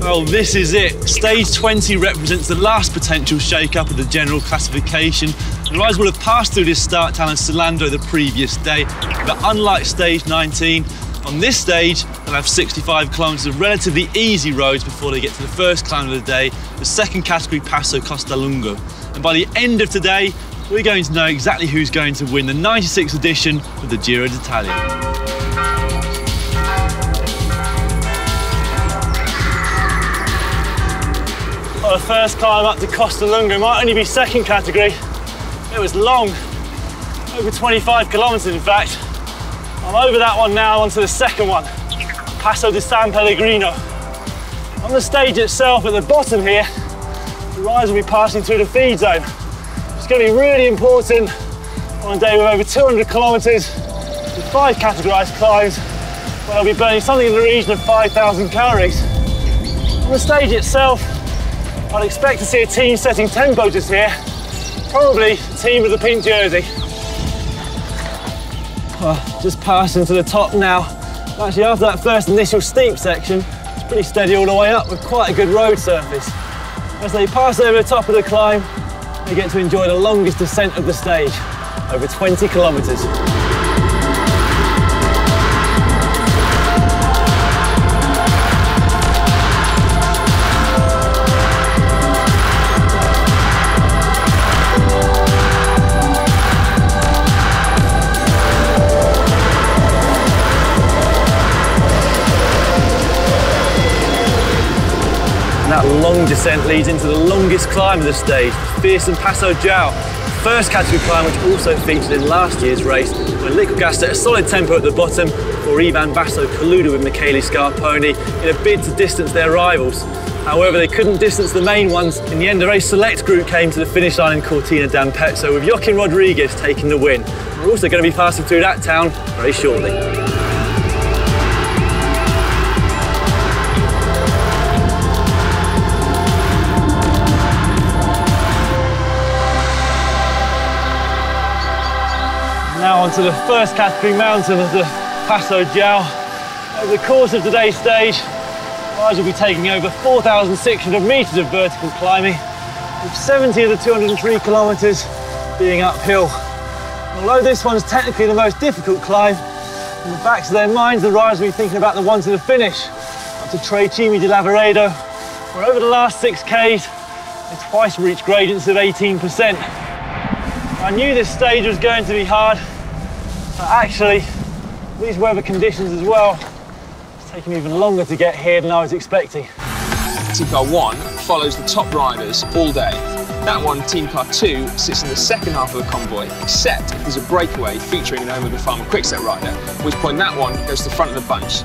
Well, this is it. Stage 20 represents the last potential shake-up of the general classification. The riders will have passed through this start town of Schlanders the previous day, but unlike stage 19, on this stage, they'll have 65 kilometres of relatively easy roads before they get to the first climb of the day, the second category Passo Lungo. And by the end of today, we're going to know exactly who's going to win the 96th edition of the Giro d'Italia. Well, the first climb up to Costa Lunga might only be second category. It was long, over 25 kilometres in fact. I'm over that one now, onto the second one, Passo Di San Pellegrino. On the stage itself, at the bottom here, the riders will be passing through the feed zone. It's going to be really important on a day with over 200 kilometres, with 5 categorised climbs, where they'll be burning something in the region of 5,000 calories. On the stage itself, I'd expect to see a team setting tempo just here, probably the team with the pink jersey. Just passing to the top now. Actually, after that first initial steep section, it's pretty steady all the way up with quite a good road surface. As they pass over the top of the climb, they get to enjoy the longest descent of the stage, over 20 kilometres. That long descent leads into the longest climb of the stage, the fearsome Passo Giau, first category climb which also featured in last year's race, when Liquid Gas set a solid tempo at the bottom before Ivan Basso colluded with Michele Scarponi in a bid to distance their rivals. However, they couldn't distance the main ones. In the end, a very select group came to the finish line in Cortina d'Ampezzo, with Joaquin Rodriguez taking the win. We're also going to be passing through that town very shortly. Now onto the first category mountain of the Passo Giau. Over the course of today's stage, riders will be taking over 4,600 metres of vertical climbing, with 70 of the 203 kilometres being uphill. Although this one's technically the most difficult climb, in the backs of their minds the riders will be thinking about the one to the finish, up to Tre Cime Di Lavaredo, where over the last 6Ks they twice reached gradients of 18%. I knew this stage was going to be hard, but actually, these weather conditions as well, it's taken even longer to get here than I was expecting. Team Car 1 follows the top riders all day. That one, Team Car 2, sits in the second half of the convoy, except if there's a breakaway featuring an Omega Pharma Quickstep rider, at which point that one goes to the front of the bunch.